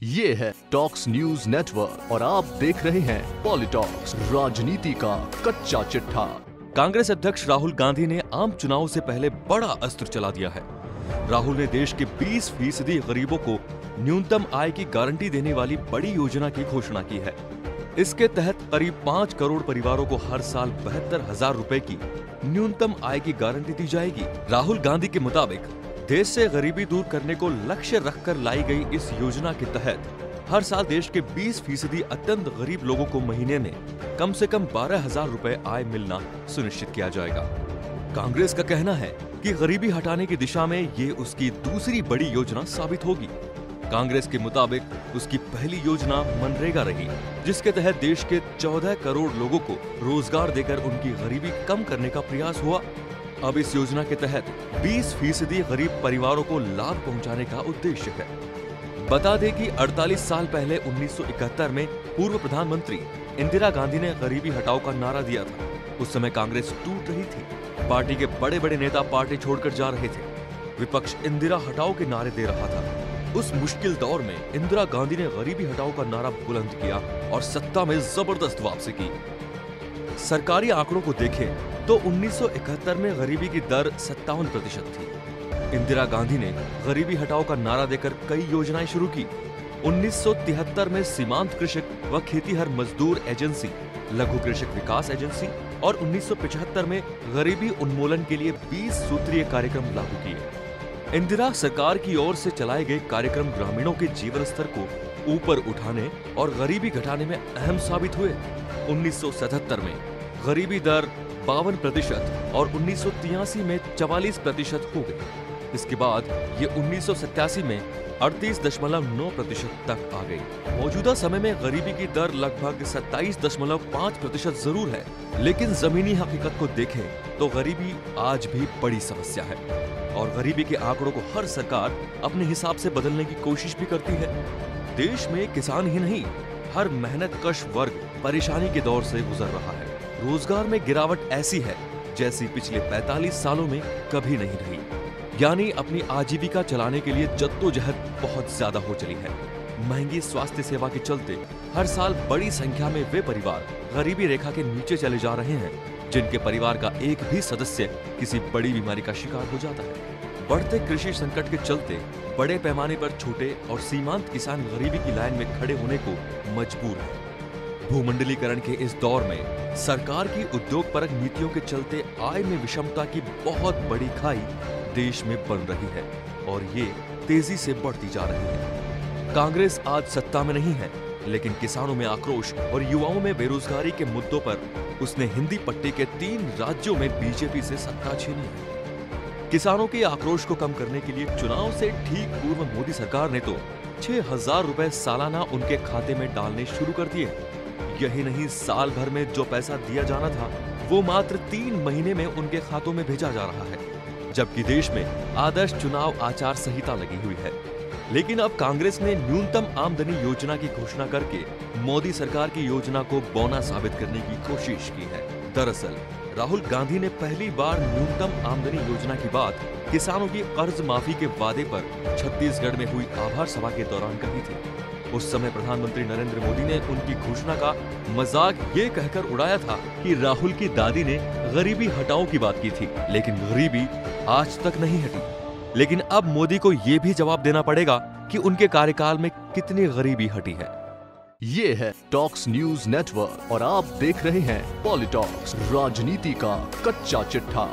ये है talks news network और आप देख रहे हैं पॉलिटॉक्स, राजनीति का कच्चा चिट्ठा। कांग्रेस अध्यक्ष राहुल गांधी ने आम चुनाव से पहले बड़ा अस्त्र चला दिया है। राहुल ने देश के 20% गरीबों को न्यूनतम आय की गारंटी देने वाली बड़ी योजना की घोषणा की है। इसके तहत करीब 5 करोड़ परिवारों को हर साल 72,000 रुपए की न्यूनतम आय की गारंटी दी जाएगी। राहुल गांधी के मुताबिक देश से गरीबी दूर करने को लक्ष्य रखकर लाई गई इस योजना के तहत हर साल देश के 20% अत्यंत गरीब लोगों को महीने में कम से कम 12,000 रुपए आय मिलना सुनिश्चित किया जाएगा। कांग्रेस का कहना है कि गरीबी हटाने की दिशा में ये उसकी दूसरी बड़ी योजना साबित होगी। कांग्रेस के मुताबिक उसकी पहली योजना मनरेगा रही, जिसके तहत देश के 14 करोड़ लोगों को रोजगार देकर उनकी गरीबी कम करने का प्रयास हुआ। अब इस योजना के तहत 20% गरीब परिवारों को लाभ पहुंचाने का उद्देश्य है। बता दें कि 48 साल पहले 1971 में पूर्व प्रधानमंत्री इंदिरा गांधी ने गरीबी हटाओ का नारा दिया था। उस समय कांग्रेस टूट रही थी। पार्टी के बड़े बड़े नेता पार्टी छोड़कर जा रहे थे। विपक्ष इंदिरा हटाओ के नारे दे रहा था। उस मुश्किल दौर में इंदिरा गांधी ने गरीबी हटाओ का नारा बुलंद किया और सत्ता में जबरदस्त वापसी की। सरकारी आंकड़ों को देखें तो 1971 में गरीबी की दर 57% थी। इंदिरा गांधी ने गरीबी हटाओ का नारा देकर कई योजनाएं शुरू की। 1973 में सीमांत कृषक व खेतीहर मजदूर एजेंसी, लघु कृषक विकास एजेंसी और 1975 में गरीबी उन्मूलन के लिए 20 सूत्रीय कार्यक्रम लागू किए। इंदिरा सरकार की ओर से चलाए गए कार्यक्रम ग्रामीणों के जीवन स्तर को ऊपर उठाने और गरीबी घटाने में अहम साबित हुए। 1977 में गरीबी दर 52% और 1983 में 44% हो गई। इसके बाद ये 1987 में 38.9% तक आ गई। मौजूदा समय में गरीबी की दर लगभग 27.5% जरूर है, लेकिन जमीनी हकीकत को देखें तो गरीबी आज भी बड़ी समस्या है और गरीबी के आंकड़ों को हर सरकार अपने हिसाब से बदलने की कोशिश भी करती है। देश में किसान ही नहीं, हर मेहनतकश वर्ग परेशानी के दौर से गुजर रहा है। रोजगार में गिरावट ऐसी है जैसी पिछले 45 सालों में कभी नहीं रही। यानी अपनी आजीविका चलाने के लिए जद्दोजहद बहुत ज्यादा हो चली है। महंगी स्वास्थ्य सेवा के चलते हर साल बड़ी संख्या में वे परिवार गरीबी रेखा के नीचे चले जा रहे हैं, जिनके परिवार का एक भी सदस्य किसी बड़ी बीमारी का शिकार हो जाता है। बढ़ते कृषि संकट के चलते बड़े पैमाने पर छोटे और सीमांत किसान गरीबी की लाइन में खड़े होने को मजबूर हैं। भूमंडलीकरण के इस दौर में सरकार की उद्योगपरक नीतियों के चलते आय में विषमता की बहुत बड़ी खाई देश में बन रही है और ये तेजी से बढ़ती जा रही है। कांग्रेस आज सत्ता में नहीं है, लेकिन किसानों में आक्रोश और युवाओं में बेरोजगारी के मुद्दों पर उसने हिंदी पट्टी के 3 राज्यों में बीजेपी से सत्ता छीनी है। किसानों के आक्रोश को कम करने के लिए चुनाव से ठीक पूर्व मोदी सरकार ने तो 6,000 रुपए सालाना उनके खाते में डालने शुरू कर दिए। यही नहीं, साल भर में जो पैसा दिया जाना था वो मात्र 3 महीने में उनके खातों में भेजा जा रहा है, जबकि देश में आदर्श चुनाव आचार संहिता लगी हुई है। लेकिन अब कांग्रेस ने न्यूनतम आमदनी योजना की घोषणा करके मोदी सरकार की योजना को बौना साबित करने की कोशिश की है। दरअसल राहुल गांधी ने पहली बार न्यूनतम आमदनी योजना की बात किसानों की कर्ज माफी के वादे पर छत्तीसगढ़ में हुई आभार सभा के दौरान कही थी। उस समय प्रधानमंत्री नरेंद्र मोदी ने उनकी घोषणा का मजाक ये कहकर उड़ाया था कि राहुल की दादी ने गरीबी हटाओ की बात की थी, लेकिन गरीबी आज तक नहीं हटी। लेकिन अब मोदी को ये भी जवाब देना पड़ेगा कि उनके कार्यकाल में कितनी गरीबी हटी है। ये है टॉक्स न्यूज नेटवर्क और आप देख रहे हैं पॉलिटॉक्स, राजनीति का कच्चा चिट्ठा।